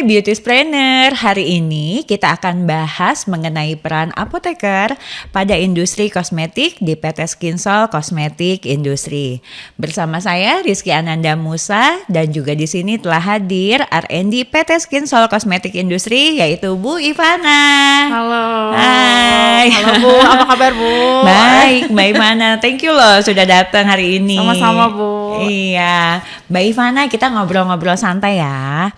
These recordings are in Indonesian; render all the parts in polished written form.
Hai Beautyspreneur, hari ini kita akan bahas mengenai peran apoteker pada industri kosmetik di PT Skinsol Kosmetik Industri. Bersama saya Rizky Ananda Musa dan juga di sini telah hadir R&D PT Skinsol Kosmetik Industri yaitu Bu Ivana. Halo. Hai. Halo Bu, apa kabar Bu? Baik, Mbak Ivana. Thank you loh sudah datang hari ini. Sama-sama Bu. Iya, Mbak Ivana kita ngobrol-ngobrol santai ya.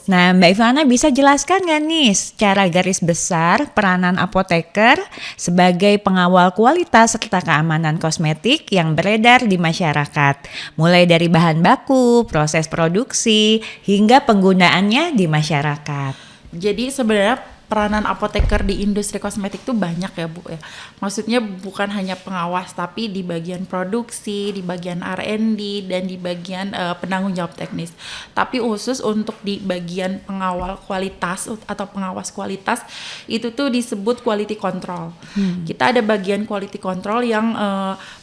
Nah, Mbak Ivana bisa jelaskan nggak nih secara garis besar peranan apoteker sebagai pengawal kualitas serta keamanan kosmetik yang beredar di masyarakat, mulai dari bahan baku, proses produksi, hingga penggunaannya di masyarakat. Jadi sebenarnya peranan apoteker di industri kosmetik itu banyak ya Bu ya. Maksudnya bukan hanya pengawas tapi di bagian produksi, di bagian R&D dan di bagian penanggung jawab teknis. Tapi khusus untuk di bagian pengawal kualitas atau pengawas kualitas itu tuh disebut quality control. Kita ada bagian quality control yang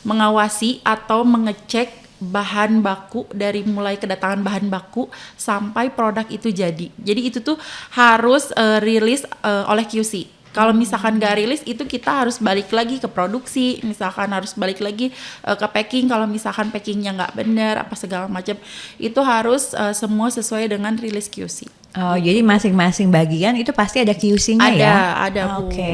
mengawasi atau mengecek bahan baku dari mulai kedatangan bahan baku sampai produk itu jadi. Jadi itu tuh harus rilis oleh QC. Kalau misalkan gak rilis itu kita harus balik lagi ke produksi, misalkan harus balik lagi ke packing. Kalau misalkan packingnya nggak benar apa segala macam itu harus semua sesuai dengan rilis QC. Oh, jadi masing-masing bagian itu pasti ada QC-nya ya? Ada Bu. Oke.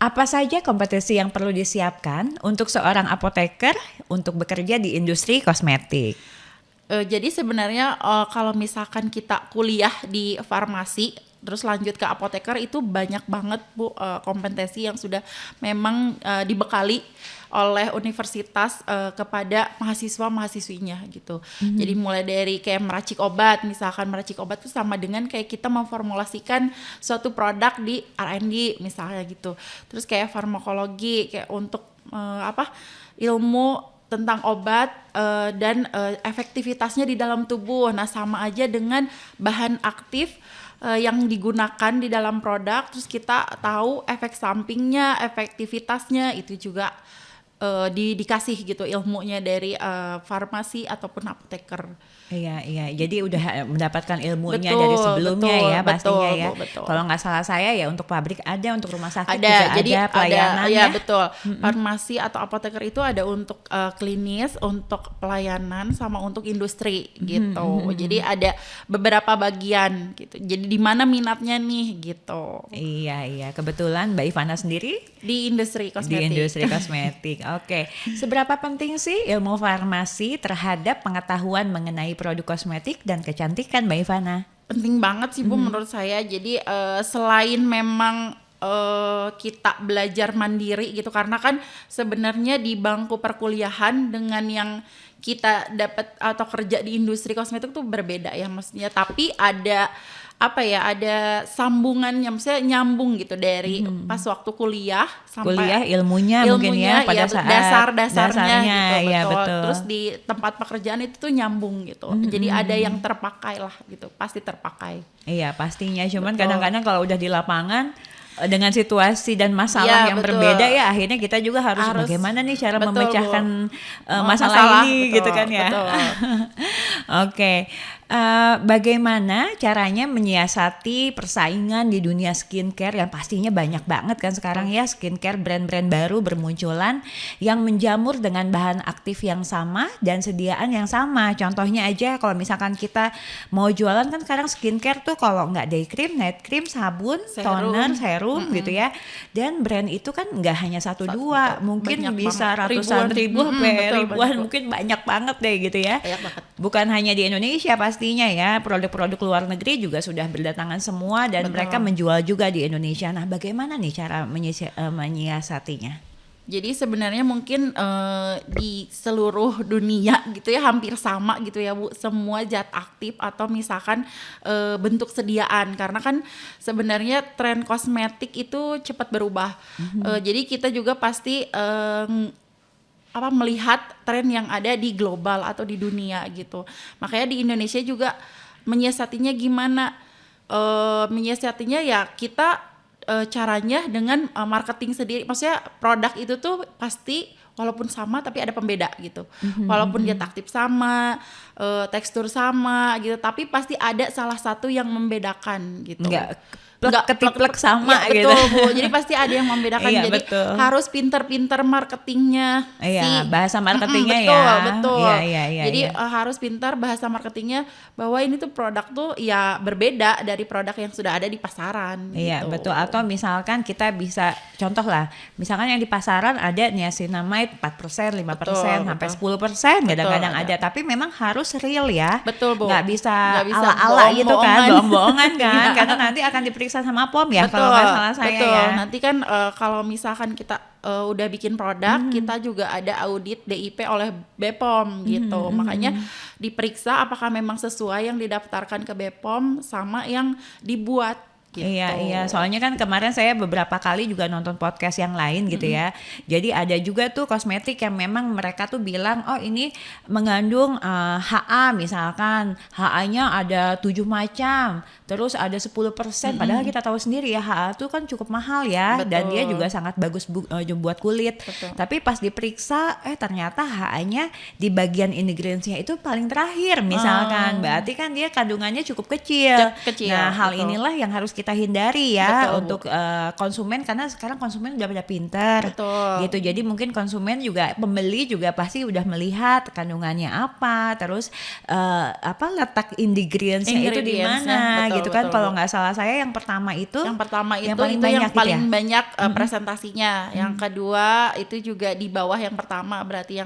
Apa saja kompetensi yang perlu disiapkan untuk seorang apoteker untuk bekerja di industri kosmetik? Jadi sebenarnya kalau misalkan kita kuliah di farmasi terus lanjut ke apoteker itu banyak banget Bu kompetensi yang sudah memang dibekali oleh universitas kepada mahasiswa-mahasiswinya gitu. Jadi mulai dari kayak meracik obat, misalkan meracik obat itu sama dengan kayak kita memformulasikan suatu produk di R&D misalnya gitu. Terus kayak farmakologi kayak untuk ilmu tentang obat dan efektivitasnya di dalam tubuh. Nah, sama aja dengan bahan aktif yang digunakan di dalam produk, terus kita tahu efek sampingnya, efektivitasnya itu juga dikasih gitu ilmunya dari farmasi ataupun apoteker. Iya. Jadi udah mendapatkan ilmunya Betul, dari sebelumnya betul, ya pastinya betul, ya. Bu, betul. Kalau nggak salah saya ya untuk pabrik ada, untuk rumah sakit Ada, juga jadi ada pelayanan ada, ya. betul. Farmasi atau apoteker itu ada untuk klinis, untuk pelayanan, sama untuk industri gitu. Jadi ada beberapa bagian gitu. Jadi di mana minatnya nih gitu. Iya. Kebetulan Mbak Ivana sendiri Di industri kosmetik. di industri kosmetik. Oke. Seberapa penting sih ilmu farmasi terhadap pengetahuan mengenai produk kosmetik dan kecantikan, Mbak Ivana? Penting banget sih Bu menurut saya. Jadi selain memang kita belajar mandiri gitu, karena kan sebenarnya di bangku perkuliahan dengan yang kita dapat atau kerja di industri kosmetik tuh berbeda ya maksudnya. Tapi ada ada sambungannya, maksudnya nyambung gitu dari pas waktu kuliah sampai ilmunya mungkin ya pada saat dasarnya gitu, ya, betul. betul. Terus di tempat pekerjaan itu tuh nyambung gitu. Jadi ada yang terpakai lah gitu, pasti terpakai. Iya pastinya, cuman Betul. kadang-kadang kalau udah di lapangan dengan situasi dan masalah Iya, yang betul. berbeda ya akhirnya kita juga harus bagaimana nih cara betul, memecahkan Bu. masalah ini betul, gitu kan ya. betul. Oke. Bagaimana caranya menyiasati persaingan di dunia skincare yang pastinya banyak banget kan sekarang ya, skincare brand-brand baru bermunculan yang menjamur dengan bahan aktif yang sama dan sediaan yang sama. Contohnya aja kalau misalkan kita mau jualan kan sekarang skincare tuh kalau nggak day cream, night cream, sabun, toner, serum gitu ya. Dan brand itu kan nggak hanya satu dua, mungkin banyak bisa banget. ratusan ribu sampai Betul, ribuan, banyak, Bu. mungkin banyak banget deh gitu ya. Banyak banget. Bukan hanya di Indonesia pastinya ya, produk-produk luar negeri juga sudah berdatangan semua dan Betul. mereka menjual juga di Indonesia. Nah, bagaimana nih cara menyiasatinya? Jadi sebenarnya mungkin di seluruh dunia gitu ya hampir sama gitu ya Bu, semua zat aktif atau misalkan bentuk sediaan, karena kan sebenarnya tren kosmetik itu cepat berubah. Jadi kita juga pasti melihat tren yang ada di global atau di dunia gitu. Makanya di Indonesia juga menyiasatinya gimana? Menyiasatinya ya kita caranya dengan marketing sendiri. Maksudnya produk itu tuh pasti walaupun sama tapi ada pembeda gitu. Walaupun dia taktik sama, tekstur sama gitu, tapi pasti ada salah satu yang membedakan gitu. Nggak ketiplek sama ya, gitu. Betul Bu, jadi pasti ada yang membedakan. Iya, jadi betul. harus pinter-pinter marketingnya. Iya, bahasa marketingnya betul. Iya, Jadi harus pintar bahasa marketingnya bahwa ini tuh produk tuh ya berbeda dari produk yang sudah ada di pasaran. Iya, gitu. betul. Atau misalkan kita bisa contoh lah, misalkan yang di pasaran ada niacinamide 4%, 5%, sampai 10% kadang-kadang ada. Tapi memang harus real ya. Betul Bu. Nggak bisa ala-ala gitu kan, bohong-bohongan kan. Karena nanti akan diperiksa sama POM ya, kalau nggak salah saya ya. Nanti kan kalau misalkan kita udah bikin produk, kita juga ada audit DIP oleh BPOM gitu. Makanya diperiksa apakah memang sesuai yang didaftarkan ke BPOM sama yang dibuat. Gitu. Iya, soalnya kan kemarin saya beberapa kali juga nonton podcast yang lain gitu ya. Jadi ada juga tuh kosmetik yang memang mereka tuh bilang, oh ini mengandung HA misalkan, HA-nya ada 7 macam, terus ada 10%, padahal kita tahu sendiri ya HA tuh kan cukup mahal ya. Betul. Dan dia juga sangat bagus buat kulit. Betul. Tapi pas diperiksa, ternyata HA-nya di bagian ingredients-nya itu paling terakhir misalkan, berarti kan dia kandungannya cukup kecil. Nah hal inilah yang harus kita hindari ya. Betul, untuk konsumen, karena sekarang konsumen udah pada pintar. Betul. Gitu. Jadi mungkin konsumen juga, pembeli juga pasti udah melihat kandungannya apa, terus letak ingredients-nya itu di mana gitu kan. Kalau nggak salah saya yang pertama itu yang paling banyak presentasinya. Yang kedua itu juga di bawah yang pertama, berarti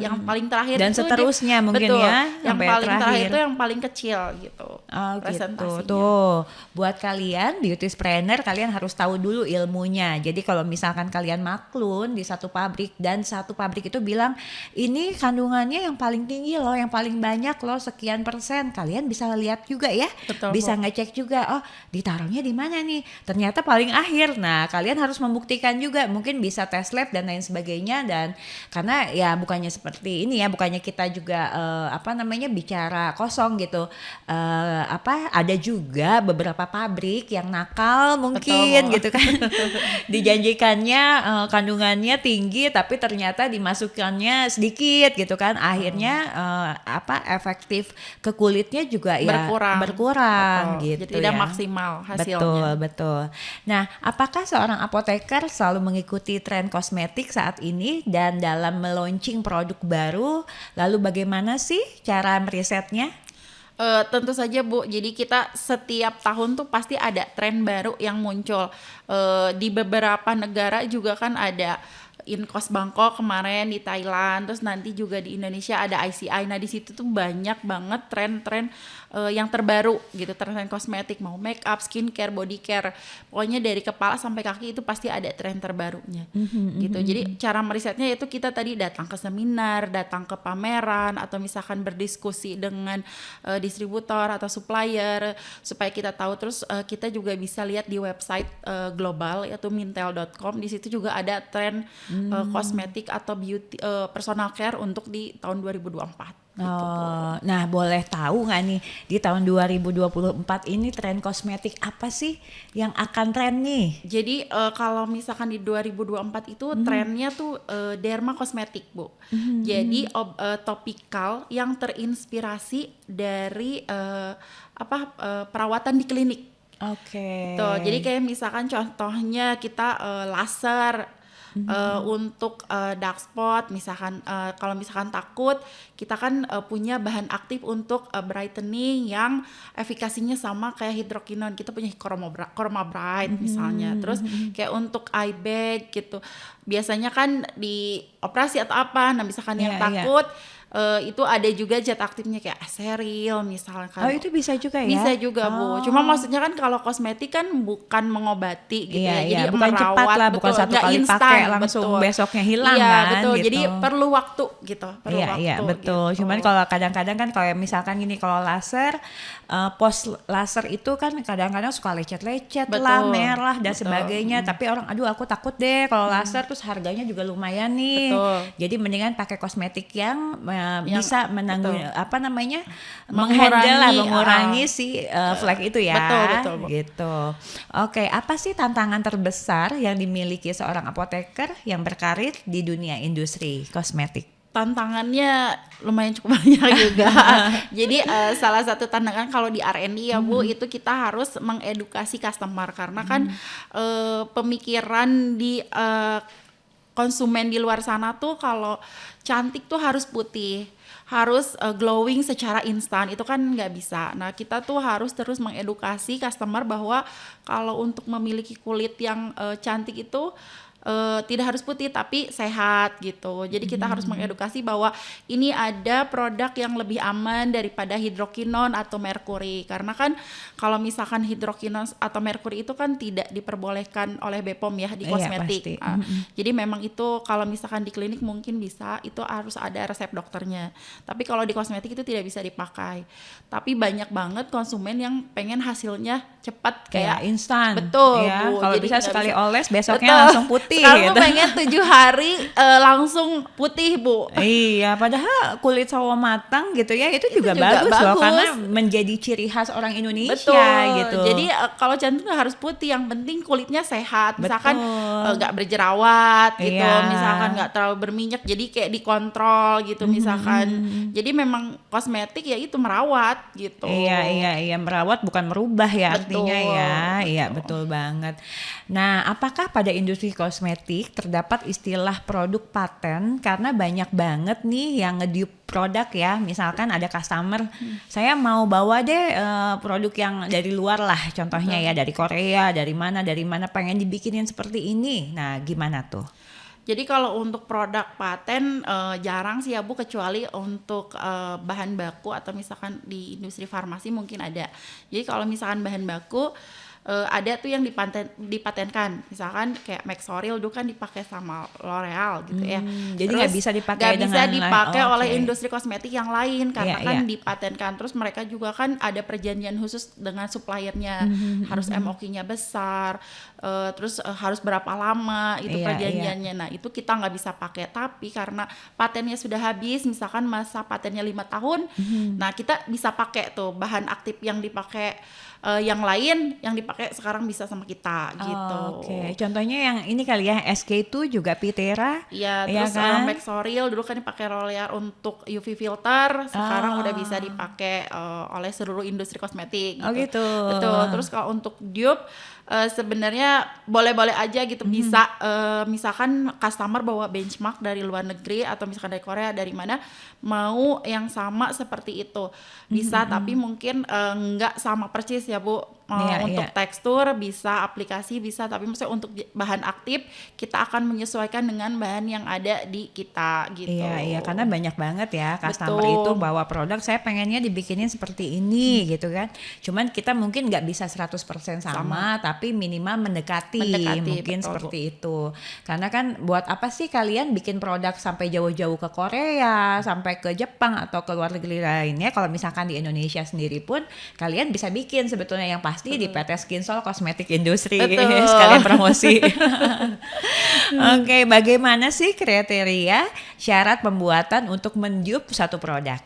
yang paling terakhir dan itu seterusnya mungkin betul, ya yang paling terakhir itu yang paling kecil gitu. Gitu. Tuh buat kalian beautypreneur, kalian harus tahu dulu ilmunya. Jadi kalau misalkan kalian maklun di satu pabrik dan satu pabrik itu bilang ini kandungannya yang paling tinggi loh, yang paling banyak loh, sekian %, kalian bisa lihat juga ya. Betul, bisa ngecek juga, oh ditaruhnya di mana nih, ternyata paling akhir. Nah kalian harus membuktikan juga, mungkin bisa tes lab dan lain sebagainya. Dan karena ya bukannya seperti ini ya, bukannya kita juga bicara kosong gitu. Ada juga beberapa pabrik yang nakal mungkin. Betul. Gitu kan. Dijanjikannya kandungannya tinggi tapi ternyata dimasukkannya sedikit gitu kan. Akhirnya efektif ke kulitnya juga berkurang gitu. Jadi tidak maksimal hasilnya. Betul. Nah, apakah seorang apoteker selalu mengikuti tren kosmetik saat ini dan dalam meluncing produk baru? Lalu bagaimana sih cara merisetnya? Tentu saja Bu, jadi kita setiap tahun tuh pasti ada tren baru yang muncul. Di beberapa negara juga kan ada Incos Bangkok kemarin, di Thailand, terus nanti juga di Indonesia ada ICI. Nah di situ tuh banyak banget tren-tren yang terbaru gitu, tren kosmetik, mau make up, skincare, body care, pokoknya dari kepala sampai kaki itu pasti ada tren terbarunya. Gitu. Jadi cara merisetnya itu kita tadi datang ke seminar, datang ke pameran, atau misalkan berdiskusi dengan distributor atau supplier supaya kita tahu. Terus kita juga bisa lihat di website global yaitu mintel.com. Di situ juga ada tren kosmetik atau beauty personal care untuk di tahun 2024. Gitu. Nah boleh tahu nggak nih di tahun 2024 ini tren kosmetik apa sih yang akan tren nih? Jadi kalau misalkan di 2024 itu trennya tuh derma kosmetik Bu. Jadi topikal yang terinspirasi dari perawatan di klinik. Oke. Jadi kayak misalkan contohnya kita laser. Untuk dark spot misalkan, kalau misalkan takut, kita kan punya bahan aktif untuk brightening yang efikasinya sama kayak hidrokinon. Kita punya Chroma Bright misalnya. Terus kayak untuk eye bag gitu, biasanya kan di operasi atau apa, nah misalkan yang takut itu ada juga zat aktifnya kayak aseril misalkan. Oh itu bisa juga ya? Bisa juga Bu. Cuma maksudnya kan kalau kosmetik kan bukan mengobati gitu ya. Jadi bukan merawat, cepat lah, bukan satu kali pakai langsung besoknya hilang kan. Betul. Gitu. Jadi perlu waktu gitu. Iya betul. Gitu. Cuman kalau kadang-kadang kan kalau misalkan gini, kalau laser post laser itu kan kadang-kadang suka lecet-lecet lah, merah dan sebagainya. Tapi orang aku takut deh kalau laser, terus harganya juga lumayan nih. Jadi mendingan pakai kosmetik yang Yang- bisa menanggung betul. apa namanya Mengurangi, mengurangi si flek itu ya. betul, Bu. Gitu. Oke, apa sih tantangan terbesar yang dimiliki seorang apoteker yang berkarir di dunia industri kosmetik? Tantangannya lumayan cukup banyak juga. Jadi salah satu tantangan kalau di R&D ya Bu, itu kita harus mengedukasi customer karena kan pemikiran di konsumen di luar sana tuh kalau cantik tuh harus putih, harus glowing secara instan, itu kan nggak bisa. Nah kita tuh harus terus mengedukasi customer bahwa kalau untuk memiliki kulit yang cantik itu tidak harus putih tapi sehat gitu. Jadi kita harus mengedukasi bahwa ini ada produk yang lebih aman daripada hidrokinon atau merkuri. Karena kan kalau misalkan hidrokinon atau merkuri itu kan tidak diperbolehkan oleh BPOM ya di Iya, kosmetik. pasti. Jadi memang itu kalau misalkan di klinik mungkin bisa, itu harus ada resep dokternya. Tapi kalau di kosmetik itu tidak bisa dipakai. Tapi banyak banget konsumen yang pengen hasilnya cepat Kayak kayak instan. betul, Ya, Bu. kalau Jadi bisa nggak sekali bisa. oles besoknya Betul. langsung putih Sekarang gitu. tuh pengen 7 hari langsung putih, Bu. Iya, padahal kulit sawo matang gitu ya, itu juga, juga bagus loh bagus. karena menjadi ciri khas orang Indonesia Betul. gitu. Jadi kalau cantik nggak harus putih, yang penting kulitnya sehat. Misalkan Betul. nggak berjerawat gitu, Iya. misalkan nggak terlalu berminyak, jadi kayak dikontrol gitu misalkan. Jadi memang kosmetik ya itu merawat gitu. Iya, merawat bukan merubah ya Betul, artinya ya. Iya, betul. betul banget. Nah, apakah pada industri kosmetik terdapat istilah produk paten karena banyak banget nih yang nge-dupe produk ya. Misalkan ada customer, saya mau bawa deh produk yang dari luar lah, contohnya ya dari Korea, dari mana pengen dibikinin seperti ini. Nah, gimana tuh? Jadi kalau untuk produk paten jarang sih ya Bu, kecuali untuk bahan baku atau misalkan di industri farmasi mungkin ada. Jadi kalau misalkan bahan baku ada tuh yang dipatenkan, misalkan kayak Maxoril dulu kan dipakai sama L'Oreal gitu ya. Jadi nggak bisa dipakai nggak bisa dengan dipakai lain. oleh Oke. industri kosmetik yang lain karena Iya, kan iya. dipatenkan. Terus mereka juga kan ada perjanjian khusus dengan suppliernya, harus MOQ-nya besar, terus harus berapa lama itu Iya, perjanjiannya. Nah itu kita nggak bisa pakai, tapi karena patennya sudah habis, misalkan masa patennya 5 tahun, nah kita bisa pakai tuh bahan aktif yang dipakai yang lain yang dipakai sekarang bisa sama kita gitu. Oke, contohnya yang ini kali ya, SK2 juga Pitera. Iya, ya terus kan? Maxoril dulu kan dipakai L'Oreal untuk UV filter, sekarang udah bisa dipakai oleh seluruh industri kosmetik gitu. Oh gitu. Betul. Terus kalau untuk dupe sebenarnya boleh-boleh aja gitu, bisa misalkan customer bawa benchmark dari luar negeri atau misalkan dari Korea, dari mana mau yang sama seperti itu bisa, tapi mungkin nggak sama persis ya Bu. Iya, Untuk iya. tekstur bisa, aplikasi bisa, tapi maksudnya untuk bahan aktif kita akan menyesuaikan dengan bahan yang ada di kita gitu. Iya, karena banyak banget ya customer Betul. itu bawa produk, saya pengennya dibikinin seperti ini gitu kan. Cuman kita mungkin nggak bisa 100% sama, tapi minimal mendekati mungkin betul, seperti itu. Karena kan buat apa sih kalian bikin produk sampai jauh-jauh ke Korea, sampai ke Jepang atau ke luar negeri lainnya, kalau misalkan di Indonesia sendiri pun kalian bisa bikin sebetulnya yang pasti di PT Skinsol Cosmetic Industry. Betul. Sekalian promosi. Oke, bagaimana sih kriteria syarat pembuatan untuk mendupe satu produk?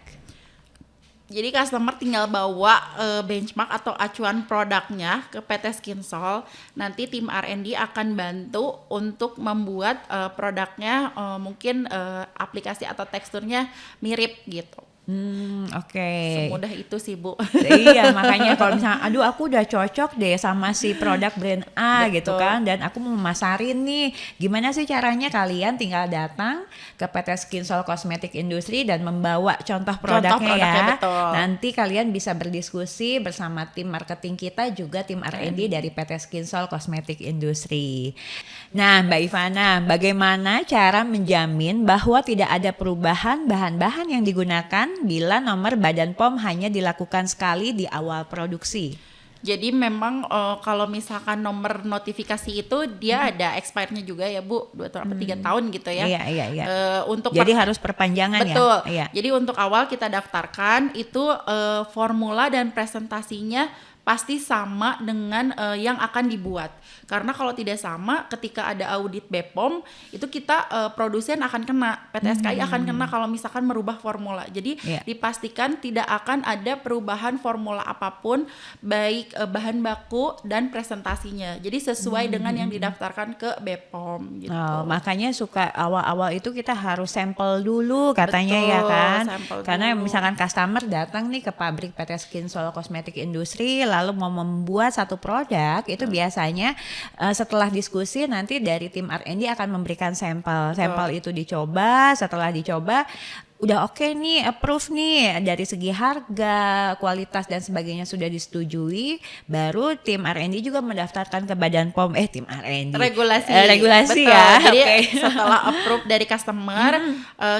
Jadi customer tinggal bawa benchmark atau acuan produknya ke PT Skinsol. Nanti tim R&D akan bantu untuk membuat produknya mungkin aplikasi atau teksturnya mirip gitu. Oke. Semudah itu sih Bu. Iya, makanya kalau misalnya aduh aku udah cocok deh sama si produk brand A gitu Betul. kan, dan aku mau masarin nih, gimana sih caranya? Kalian tinggal datang ke PT Skinsol Cosmetic Industry dan membawa contoh produknya ya. betul. Nanti kalian bisa berdiskusi bersama tim marketing kita, juga tim R&D dari PT Skinsol Cosmetic Industry. Nah Mbak Ivana, bagaimana cara menjamin bahwa tidak ada perubahan bahan-bahan yang digunakan bila nomor Badan POM hanya dilakukan sekali di awal produksi? Jadi memang kalau misalkan nomor notifikasi itu dia ada expirednya juga ya Bu, 2 tahun atau 3 tahun gitu ya. Iya. Untuk Jadi harus perpanjangan betul. ya. Iya. Jadi untuk awal kita daftarkan itu formula dan presentasinya pasti sama dengan yang akan dibuat. Karena kalau tidak sama, ketika ada audit BPOM itu kita produsen akan kena, PT SKI akan kena kalau misalkan merubah formula. Jadi dipastikan tidak akan ada perubahan formula apapun, baik bahan baku dan presentasinya. Jadi sesuai dengan yang didaftarkan ke BPOM gitu. Makanya suka awal-awal itu kita harus sampel dulu katanya. Betul, ya kan, karena dulu. misalkan customer datang nih ke pabrik PT Skin Solo Cosmetic Industry lalu mau membuat satu produk itu biasanya setelah diskusi nanti dari tim R&D akan memberikan sampel itu dicoba, setelah dicoba udah oke nih, approve nih dari segi harga, kualitas dan sebagainya sudah disetujui, baru tim R&D juga mendaftarkan ke Badan POM, tim R&D regulasi betul. ya. Jadi setelah approve dari customer,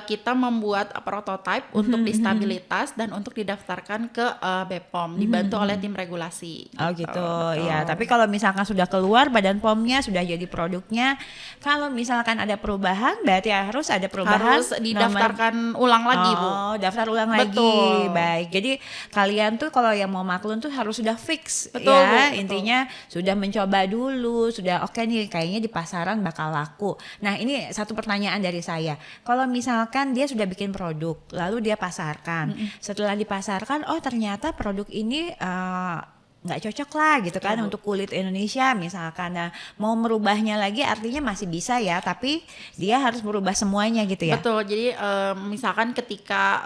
kita membuat prototype untuk distabilitas dan untuk didaftarkan ke BPOM, dibantu oleh tim regulasi. Oh gitu, ya. Tapi kalau misalkan sudah keluar Badan POM-nya, sudah jadi produknya, kalau misalkan ada perubahan, berarti harus ada perubahan. Harus didaftarkan ulang lagi, Bu. Daftar ulang lagi. Baik. Jadi kalian tuh kalau yang mau maklun tuh harus sudah fix. Betul, ya. Bu, Intinya sudah mencoba dulu, sudah oke nih kayaknya di pasaran bakal laku. Nah, ini satu pertanyaan dari saya. Kalau misalkan dia sudah bikin produk, lalu dia pasarkan. Setelah dipasarkan, oh ternyata produk ini nggak cocok lah gitu kan untuk kulit Indonesia misalkan. Nah, mau merubahnya lagi artinya masih bisa ya, tapi dia harus merubah semuanya gitu ya. Betul. Jadi misalkan ketika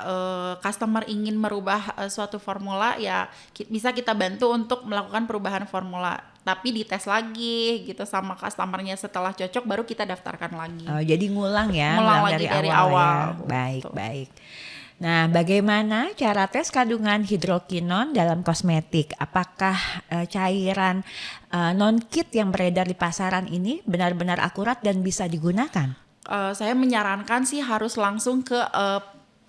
customer ingin merubah suatu formula, ya bisa kita bantu untuk melakukan perubahan formula. Tapi dites lagi gitu sama customernya, setelah cocok baru kita daftarkan lagi. Jadi ngulang ya, ngulang lagi dari awal. Ya. Baik. Nah, bagaimana cara tes kandungan hidrokinon dalam kosmetik? Apakah cairan non-kit yang beredar di pasaran ini benar-benar akurat dan bisa digunakan? Saya menyarankan sih harus langsung ke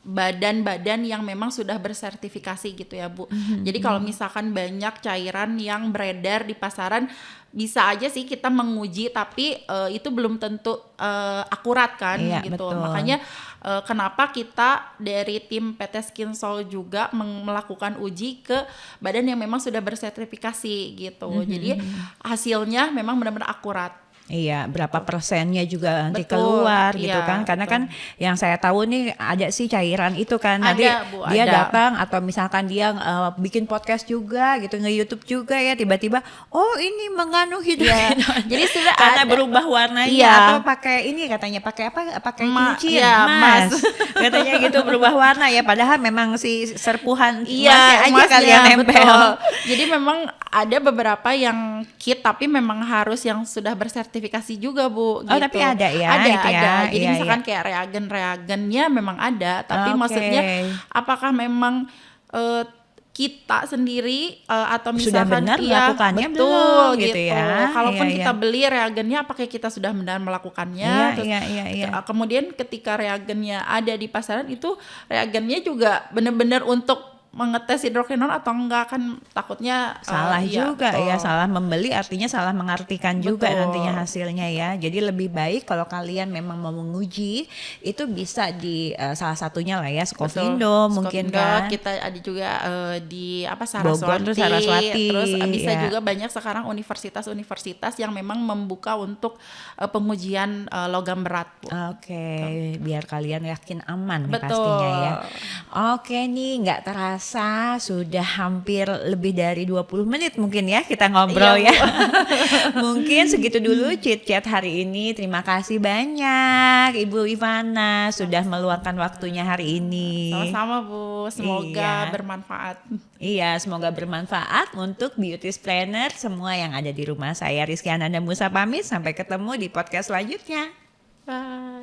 badan-badan yang memang sudah bersertifikasi gitu ya, Bu. Jadi kalau misalkan banyak cairan yang beredar di pasaran, bisa aja sih kita menguji, tapi itu belum tentu akurat kan, gitu. Betul. Makanya kenapa kita dari tim PT Skin Sol juga melakukan uji ke badan yang memang sudah bersertifikasi gitu. Jadi hasilnya memang benar-benar akurat. Iya, berapa persennya juga nanti Betul, keluar gitu iya, kan. Karena betul. kan yang saya tahu nih ada sih cairan itu kan. Nanti Ada, Bu, dia ada. datang atau misalkan dia bikin podcast juga gitu, nge-YouTube juga ya, tiba-tiba oh ini mengandung hidrokinon. Jadi sudah karena ada. berubah warnanya Iya. atau pakai ini katanya pakai apa? Pakai cincin, iya, emas. emas. Katanya gitu berubah warna ya, padahal memang si serpuhan Iya, emasnya aja emasnya, kali yang nempel. betul. Jadi memang ada beberapa yang kit tapi memang harus yang sudah bersertifikasi juga, Bu. Oh, gitu. tapi ada ya, Ada, itu ya. ada. Jadi Iya, misalkan kayak reagen-reagennya memang ada, tapi Oke. maksudnya apakah memang kita sendiri atau Sudah misalkan benar melakukannya betul belum, gitu. gitu ya. Kalaupun Iya, kita iya. beli reagennya, apakah kita sudah benar melakukannya? Terus, Iya. kemudian ketika reagennya ada di pasaran itu, reagennya juga benar-benar untuk mengetes hidrokinon atau enggak, kan takutnya Salah juga betul. ya, salah membeli artinya salah mengartikan juga Betul. nantinya hasilnya ya. Jadi lebih baik kalau kalian memang mau menguji itu bisa di salah satunya lah ya Skovindo mungkin Skovindo, kan. kita ada juga di Bogor tuh Saraswati, terus bisa ya. juga banyak sekarang universitas-universitas yang memang membuka untuk pengujian logam berat, Bu. Oke, biar kalian yakin aman nih Betul. pastinya ya. Oke nih, nggak terasa sudah hampir lebih dari 20 menit mungkin ya kita ngobrol Iya, ya. Mungkin segitu dulu chit-chat hari ini. Terima kasih banyak Ibu Ivana sudah meluangkan waktunya hari ini. Sama-sama, Bu. Semoga Iya. bermanfaat. Iya, semoga bermanfaat untuk beauty planner semua yang ada di rumah. Saya Rizky Ananda Musa pamit, sampai ketemu di podcast selanjutnya. Bye.